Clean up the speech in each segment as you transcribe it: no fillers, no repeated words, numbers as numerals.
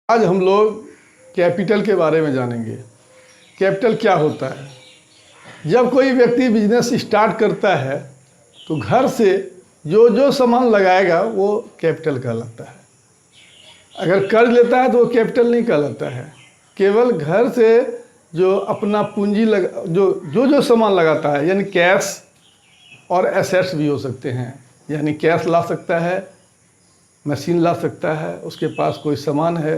आज हम लोग कैपिटल के बारे में जानेंगे। कैपिटल क्या होता है? जब कोई व्यक्ति बिजनेस स्टार्ट करता है तो घर से जो जो सामान लगाएगा वो कैपिटल कहलाता है। अगर कर्ज लेता है तो वो कैपिटल नहीं कहलाता है। केवल घर से जो अपना पूंजी जो सामान लगाता है, यानी कैश और एसेट्स भी हो सकते हैं। यानी कैश ला सकता है, मशीन ला सकता है, उसके पास कोई सामान है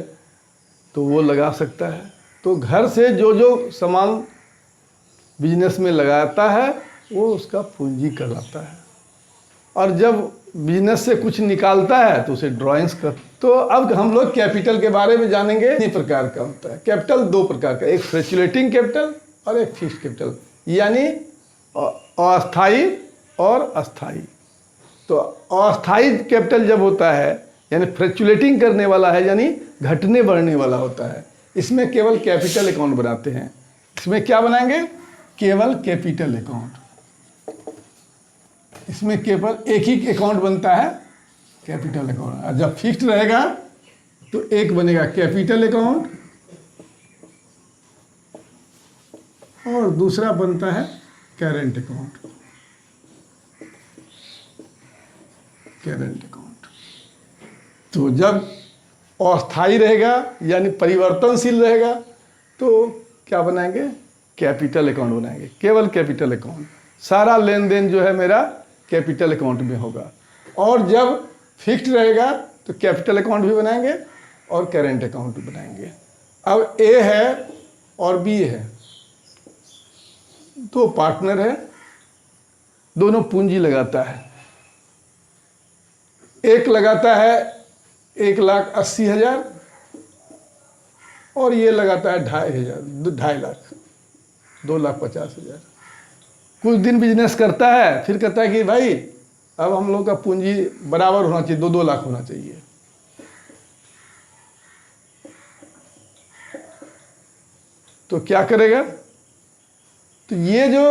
तो वो लगा सकता है। तो घर से जो जो सामान बिजनेस में लगाता है वो उसका पूंजी कहलाता है। और जब बिजनेस से कुछ निकालता है तो उसे ड्राइंग्स कर। तो अब हम लोग कैपिटल के बारे में जानेंगे। इस प्रकार का होता है कैपिटल, दो प्रकार का, एक फ्लक्चुएटिंग कैपिटल और एक फिक्स्ड कैपिटल, यानी अस्थाई और अस्थाई। तो अस्थाई कैपिटल जब होता है यानी फ्लक्चुएटिंग करने वाला है, यानी घटने बढ़ने वाला होता है, इसमें केवल कैपिटल अकाउंट बनाते हैं। इसमें क्या बनाएंगे? केवल कैपिटल अकाउंट। इसमें केवल एक ही अकाउंट बनता है, कैपिटल अकाउंट। और जब फिक्स्ड रहेगा तो एक बनेगा कैपिटल अकाउंट और दूसरा बनता है करेंट अकाउंट। करेंट अकाउंट तो जब अस्थाई रहेगा यानी परिवर्तनशील रहेगा तो क्या बनाएंगे? कैपिटल अकाउंट बनाएंगे, केवल कैपिटल अकाउंट। सारा लेन देन जो है मेरा कैपिटल अकाउंट में होगा। और जब फिक्स्ड रहेगा तो कैपिटल अकाउंट भी बनाएंगे और करेंट अकाउंट भी बनाएंगे। अब ए है और बी है, दो पार्टनर है, दोनों पूंजी लगाता है। एक लगाता है 1,80,000 और ये लगाता है 2.5 लाख, 2,50,000। कुछ दिन बिजनेस करता है, फिर कहता है कि भाई अब हम लोग का पूंजी बराबर होना चाहिए, 2-2 लाख होना चाहिए। तो क्या करेगा? तो ये जो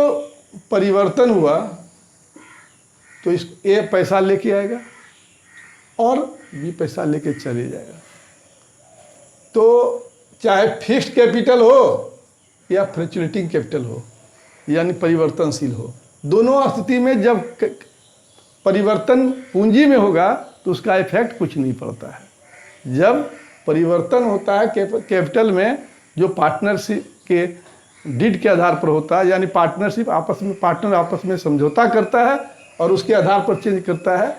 परिवर्तन हुआ तो ये पैसा लेके आएगा और भी पैसा लेके चले जाएगा। तो चाहे फिक्स्ड कैपिटल हो या फ्लक्चुएटिंग कैपिटल हो, यानी परिवर्तनशील हो, दोनों स्थिति में जब परिवर्तन पूंजी में होगा तो उसका इफेक्ट कुछ नहीं पड़ता है। जब परिवर्तन होता है कैपिटल में, जो पार्टनरशिप के डीड के आधार पर होता है, यानी पार्टनरशिप पार्टनर आपस में समझौता करता है और उसके आधार पर चेंज करता है,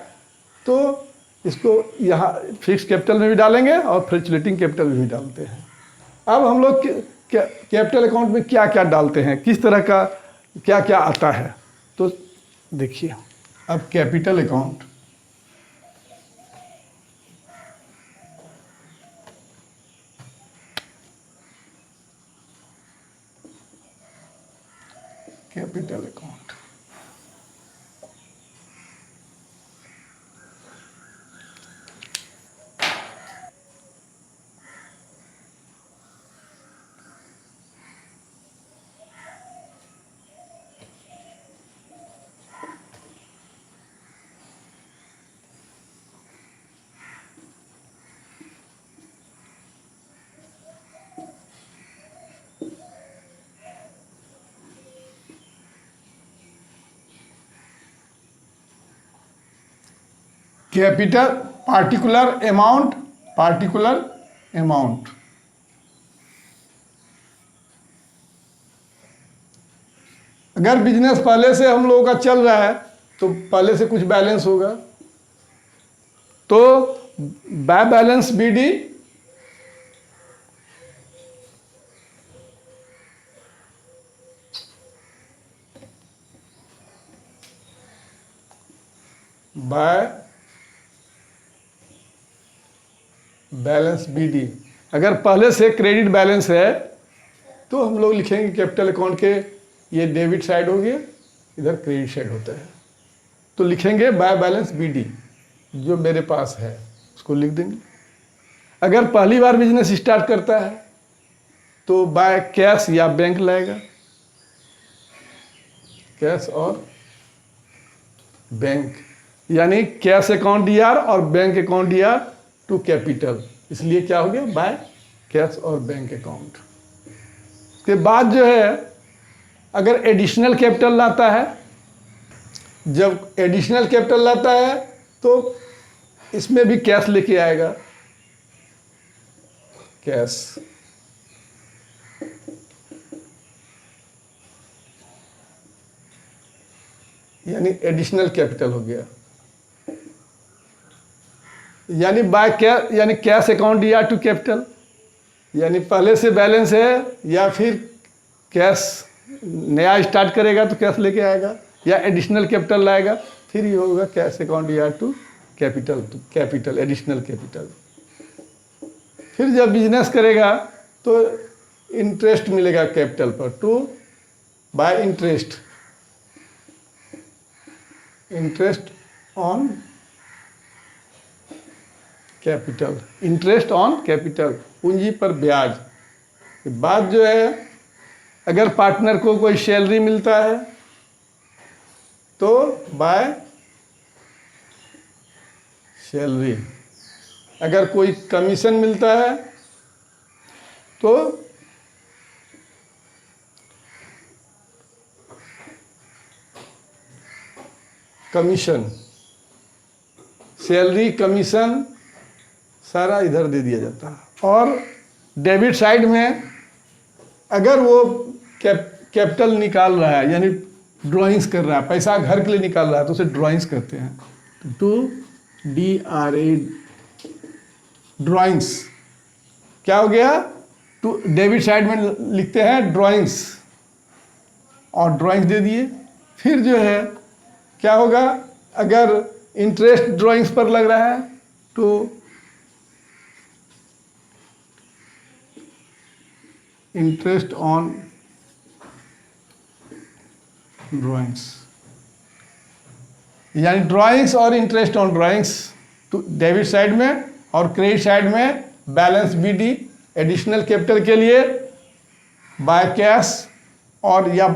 तो इसको यहाँ फिक्स्ड कैपिटल में भी डालेंगे और फ्लक्चुएटिंग कैपिटल में भी डालते हैं। अब हम लोग कैपिटल अकाउंट में क्या क्या डालते हैं, किस तरह का क्या क्या आता है, तो देखिए। अब capital account, capital account capital particular amount. अगर बिजनेस पहले से हम लोगों का चल रहा है तो पहले से कुछ बैलेंस होगा, तो by balance BD by balance BD. अगर पहले से क्रेडिट बैलेंस है तो हम लोग लिखेंगे कैपिटल अकाउंट के, ये डेबिट साइड हो गया, इधर क्रेडिट साइड होता है, तो लिखेंगे बाय बैलेंस बीडी, जो मेरे पास है उसको लिख देंगे। अगर पहली बार बिजनेस स्टार्ट करता है तो बाय कैश या बैंक लाएगा, कैश और बैंक, यानी कैश अकाउंट डीआर और bank account DR to capital, इसलिए क्या हो गया, बाय कैश और बैंक अकाउंट। के बाद जो है अगर एडिशनल कैपिटल लाता है, जब एडिशनल कैपिटल लाता है तो इसमें भी कैश लेके आएगा, कैश। यानी एडिशनल कैपिटल हो गया, यानी बाय कैश, यानी कैश अकाउंट या टू कैपिटल, यानी पहले से बैलेंस है या फिर कैश नया स्टार्ट करेगा तो कैश लेके आएगा, या एडिशनल कैपिटल लाएगा, फिर ये होगा कैश अकाउंट या टू कैपिटल, तो कैपिटल, एडिशनल कैपिटल। फिर जब बिजनेस करेगा तो इंटरेस्ट मिलेगा कैपिटल पर, to by interest, interest on capital, interest on capital, पूंजी पर ब्याज। के बाद जो है अगर पार्टनर को कोई सैलरी मिलता है तो बाय सैलरी, अगर कोई कमीशन मिलता है तो कमीशन, सैलरी कमीशन सारा इधर दे दिया जाता है। और डेबिट साइड में अगर वो कैपिटल निकाल रहा है, यानी ड्राइंग्स कर रहा है, पैसा घर के लिए निकाल रहा है, तो उसे ड्राइंग्स करते हैं, टू DRA, ड्राइंग्स। क्या हो गया, टू डेबिट साइड में लिखते हैं ड्राइंग्स, और ड्राइंग्स दे दिए। फिर जो है क्या होगा, अगर इंटरेस्ट ड्राइंग्स पर लग रहा है तो इंटरेस्ट ऑन ड्राइंग्स, यानी ड्राइंग्स और इंटरेस्ट ऑन ड्राइंग्स तो डेबिट साइड में, और क्रेडिट साइड में बैलेंस BD एडिशनल कैपिटल के लिए बाय कैश, और या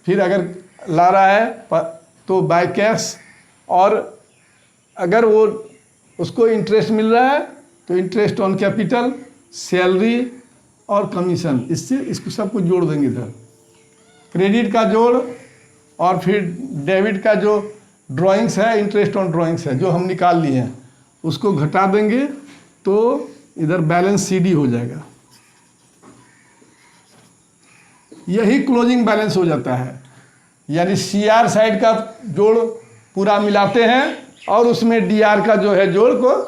फिर अगर ला रहा है तो बाय कैश, और अगर वो उसको इंटरेस्ट मिल रहा है तो इंटरेस्ट ऑन कैपिटल, सैलरी और कमीशन, इससे इसको सब कुछ जोड़ देंगे इधर, क्रेडिट का जोड़, और फिर डेबिट का जो ड्राइंग्स है, इंटरेस्ट ऑन ड्राइंग्स है जो हम निकाल लिए हैं, उसको घटा देंगे तो इधर बैलेंस CD हो जाएगा। यही क्लोजिंग बैलेंस हो जाता है, यानी CR साइड का जोड़ पूरा मिलाते हैं और उसमें DR का जो है जोड़ को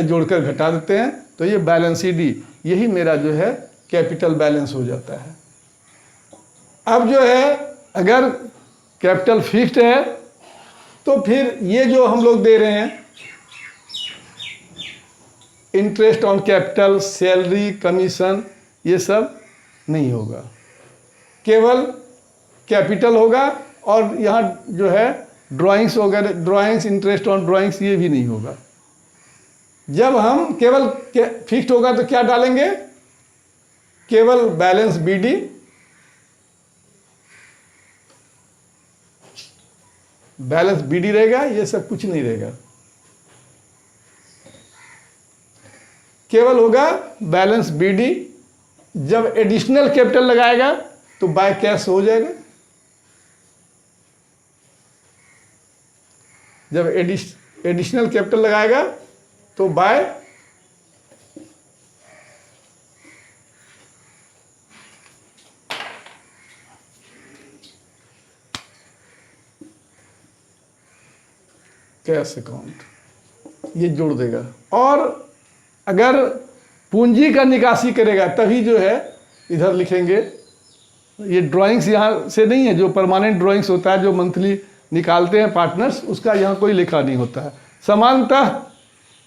जोड़कर घटा देते हैं, तो ये बैलेंस CD, यही मेरा जो है कैपिटल बैलेंस हो जाता है। अब जो है अगर कैपिटल फिक्स्ड है तो फिर ये जो हम लोग दे रहे हैं interest on capital, salary, commission, ये सब नहीं होगा, केवल कैपिटल होगा। और यहाँ जो है ड्राइंग्स वगैरह, ड्राइंग्स, इंटरेस्ट ऑन ड्राइंग्स, ये भी नहीं होगा। जब हम केवल फिक्स्ड होगा तो क्या डालेंगे, केवल बैलेंस BD, बैलेंस BD रहेगा, ये सब कुछ नहीं रहेगा, केवल होगा बैलेंस BD। जब एडिशनल कैपिटल लगाएगा तो बाय कैश हो जाएगा, जब एडिशनल कैपिटल लगाएगा तो बाय कैश अकाउंट, ये जोड़ देगा। और अगर पूंजी का निकासी करेगा तभी जो है इधर लिखेंगे, ये ड्राइंग्स यहाँ से नहीं है, जो परमानेंट ड्राइंग्स होता है जो मंथली निकालते हैं पार्टनर्स, उसका यहाँ कोई लिखा नहीं होता है। समानतः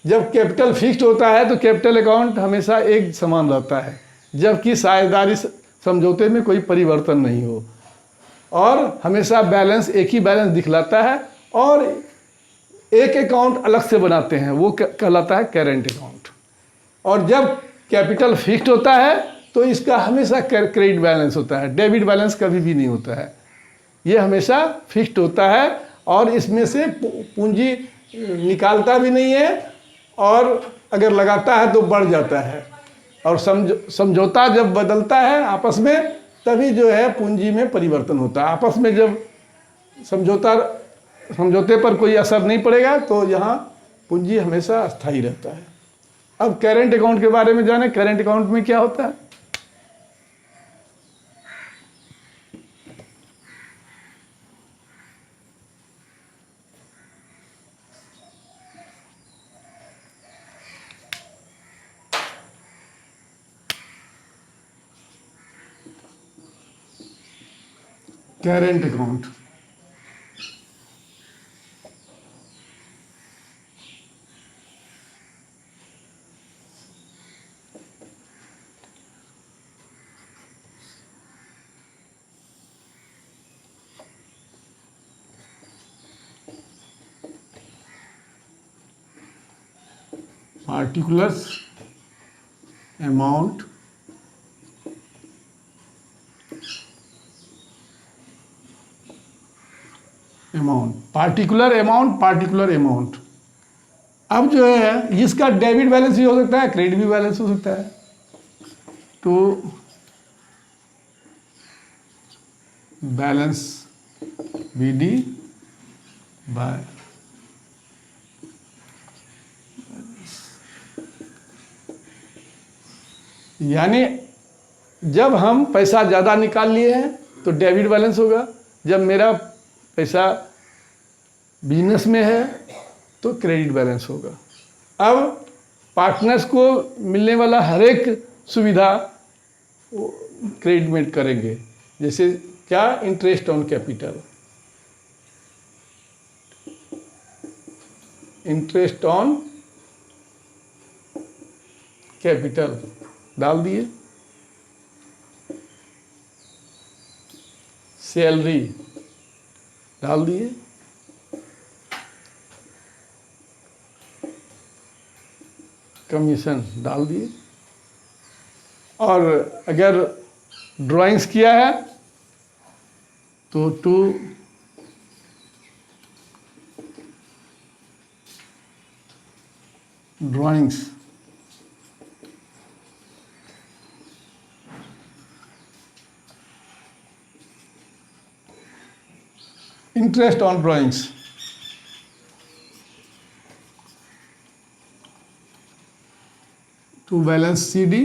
जब कैपिटल फिक्स्ड होता है तो कैपिटल अकाउंट हमेशा एक समान रहता है, जबकि साझेदारी समझौते में कोई परिवर्तन नहीं हो, और हमेशा बैलेंस एक ही बैलेंस दिखलाता है, और एक अकाउंट अलग से बनाते हैं, वो कहलाता है करेंट अकाउंट। और जब कैपिटल फिक्स्ड होता है तो इसका हमेशा क्रेडिट बैलेंस होता है, डेबिट बैलेंस कभी भी नहीं होता है, ये हमेशा फिक्स्ड होता है। और इसमें से पूंजी निकालता भी नहीं है, और अगर लगाता है तो बढ़ जाता है, और समझौता जब बदलता है आपस में, तभी जो है पूंजी में परिवर्तन होता है। आपस में जब समझौते पर कोई असर नहीं पड़ेगा तो यहाँ पूंजी हमेशा अस्थायी रहता है। अब करेंट अकाउंट के बारे में जाने। करेंट अकाउंट में क्या होता है? Current account particular amount particular amount. अब जो है इसका डेबिट बैलेंस भी हो सकता है, क्रेडिट भी बैलेंस हो सकता है। तो बैलेंस BD बाय यानी जब हम पैसा ज़्यादा निकाल लिए हैं तो डेबिट बैलेंस होगा, जब मेरा पैसा बिजनेस में है तो क्रेडिट बैलेंस होगा। अब पार्टनर्स को मिलने वाला हर एक सुविधा क्रेडिट में करेंगे, जैसे क्या, interest on capital, interest on capital डाल दिए, सैलरी डाल दिए, कमीशन डाल दिए। और अगर ड्राइंग्स किया है तो to drawings, interest on drawings, to balance CD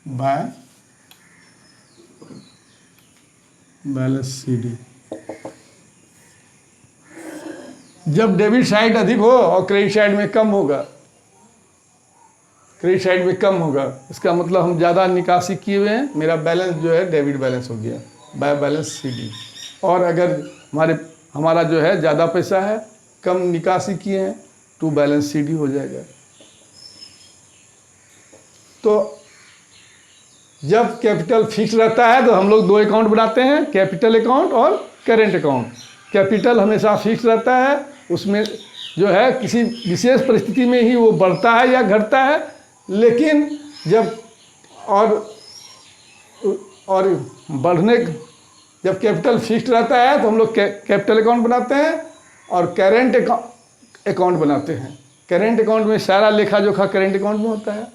by balance CD। जब डेबिट साइड अधिक हो और क्रेडिट साइड में कम होगा, क्रेडिट साइड में कम होगा, इसका मतलब हम ज़्यादा निकासी किए हुए हैं, मेरा बैलेंस जो है डेबिट बैलेंस हो गया बाय बैलेंस CD। और अगर हमारा जो है ज़्यादा पैसा है, कम निकासी किए हैं, टू बैलेंस CD हो जाएगा। तो जब कैपिटल फिक्स रहता है तो हम लोग दो अकाउंट बनाते हैं, कैपिटल अकाउंट और करेंट अकाउंट। कैपिटल हमेशा फिक्स रहता है, उसमें जो है किसी विशेष परिस्थिति में ही वो बढ़ता है या घटता है, लेकिन जब जब कैपिटल फिक्स रहता है तो हम लोग कैपिटल अकाउंट बनाते हैं और करेंट अकाउंट बनाते हैं। करेंट अकाउंट में सारा लेखा जोखा करेंट अकाउंट में होता है,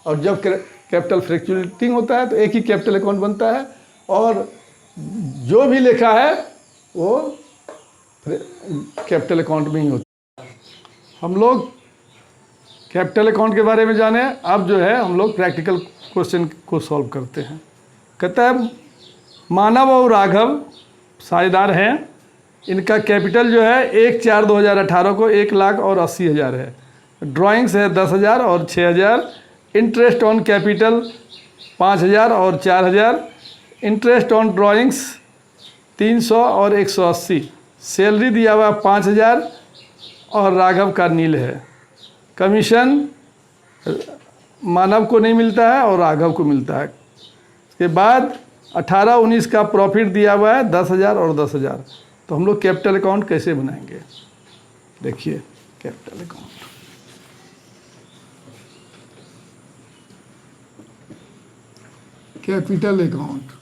और जब कैपिटल फ्लक्चुएटिंग होता है तो एक ही कैपिटल अकाउंट बनता है, और जो भी लेखा है वो कैपिटल अकाउंट में ही होता है। हम लोग कैपिटल अकाउंट के बारे में जाने। अब जो है हम लोग प्रैक्टिकल क्वेश्चन को सॉल्व करते हैं। कहता है मानव और राघव साझेदार हैं, इनका कैपिटल जो है 1/4/2018 को 1,80,000 है, ड्राइंग्स है 10,000 और 6,000, इंटरेस्ट ऑन कैपिटल 5,000 और 4,000, इंटरेस्ट ऑन ड्राइंग्स 300 और 180, सैलरी दिया हुआ 5,000 और राघव का नील है। कमीशन मानव को नहीं मिलता है और राघव को मिलता है। इसके बाद 18-19 का प्रॉफिट दिया हुआ है 10,000 और 10,000। तो हम लोग कैपिटल अकाउंट कैसे बनाएंगे? देखिए कैपिटल अकाउंट, कैपिटल अकाउंट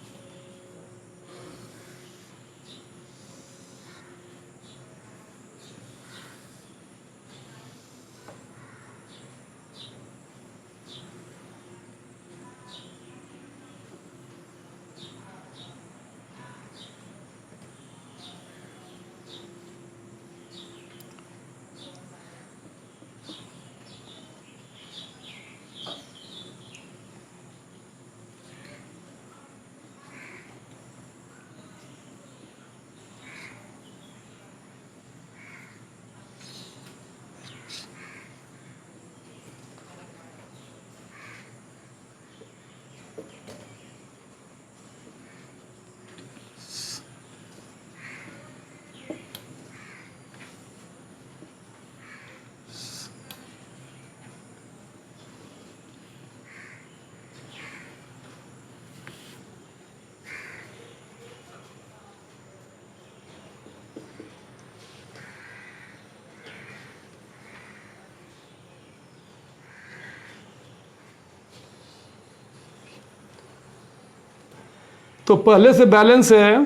तो पहले से बैलेंस है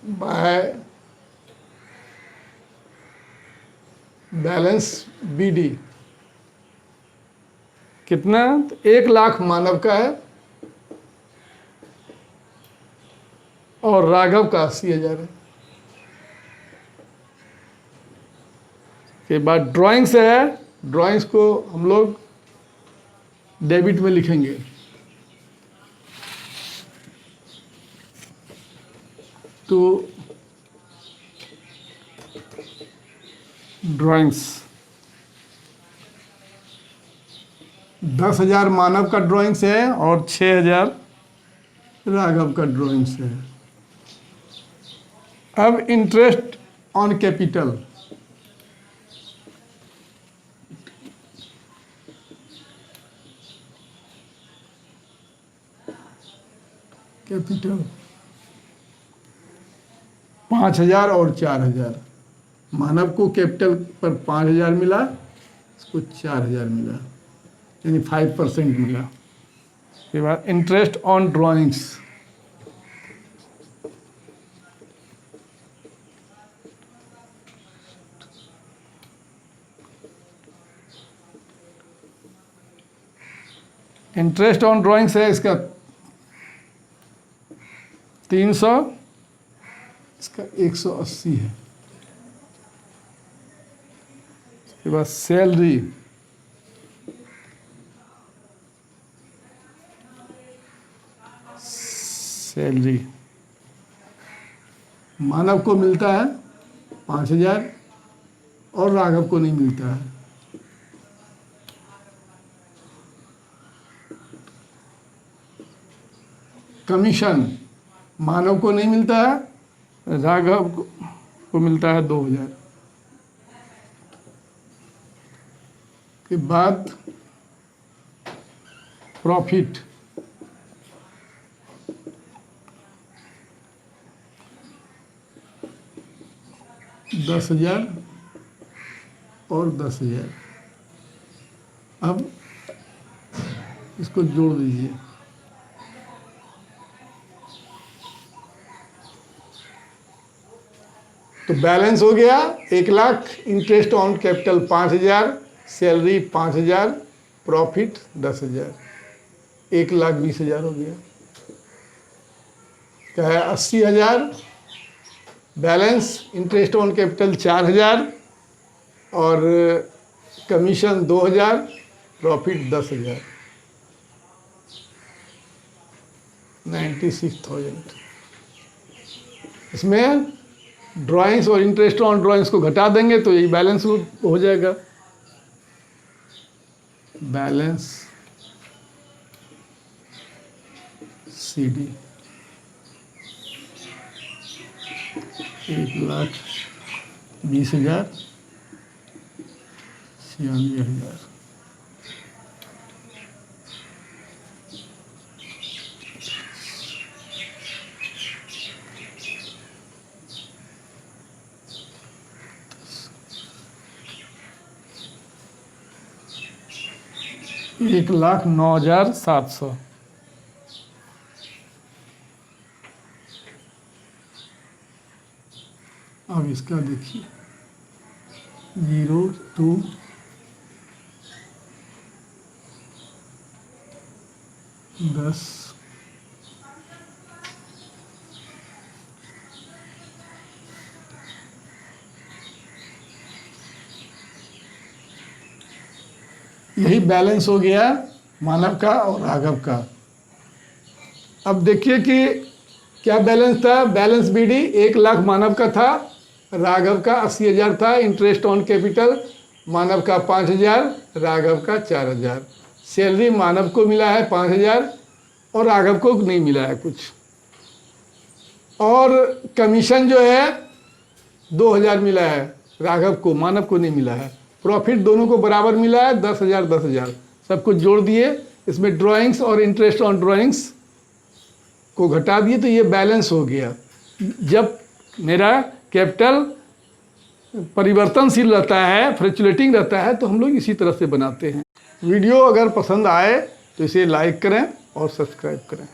बाय बैलेंस BD कितना, तो 1,00,000 मानव का है और राघव का 80,000 है। के बाद ड्राइंग्स है, ड्राइंग्स को हम लोग डेबिट में लिखेंगे। तो ड्राइंग्स 10,000 मानव का ड्राइंग्स है और 6,000 राघव का ड्राइंग्स है। अब इंटरेस्ट ऑन कैपिटल, कैपिटल 5,000 और 4,000। मानव को कैपिटल पर 5,000 मिला, इसको 4,000 मिला, यानी 5% मिला। उसके बाद interest on drawings, interest on drawings है इसका 300, इसका 180 है। उसके बाद सैलरी, सैलरी मानव को मिलता है 5,000 और राघव को नहीं मिलता है। कमीशन मानव को नहीं मिलता है, राघव को मिलता है 2,000। के बाद प्रॉफिट, $10,000 और 10,000। अब इसको जोड़ दीजिए, तो बैलेंस हो गया 1,00,000, interest on capital 5,000, salary 5,000, profit 10,000, 1,20,000 हो गया। क्या है 80,000, बैलेंस इंटरेस्ट ऑन कैपिटल 4,000 और कमीशन 2,000, प्रॉफिट 10,000, 96,000। इसमें ड्राइंग्स और इंटरेस्ट ऑन ड्राइंग्स को घटा देंगे तो यही बैलेंस हो जाएगा। Balance CD 1,20,000, 96,000। $1,09,700। अब इसका देखिए 0 2 10 यही बैलेंस हो गया मानव का और राघव का। अब देखिए कि क्या बैलेंस था। बैलेंस BD 1,00,000 मानव का था, राघव का 80,000 था। इंटरेस्ट ऑन कैपिटल मानव का 5,000, राघव का 4,000। सैलरी मानव को मिला है 5,000 और राघव को नहीं मिला है कुछ। और कमीशन जो है 2,000 मिला है राघव को, मानव को नहीं मिला है। प्रॉफिट दोनों को बराबर मिला है 10,000 10,000, सब कुछ जोड़ दिए। इसमें ड्राइंग्स और इंटरेस्ट ऑन ड्राइंग्स को घटा दिए तो ये बैलेंस हो गया। जब मेरा कैपिटल परिवर्तनशील रहता है, फ्लक्चुएटिंग रहता है, तो हम लोग इसी तरह से बनाते हैं। वीडियो अगर पसंद आए तो इसे लाइक करें और सब्सक्राइब करें।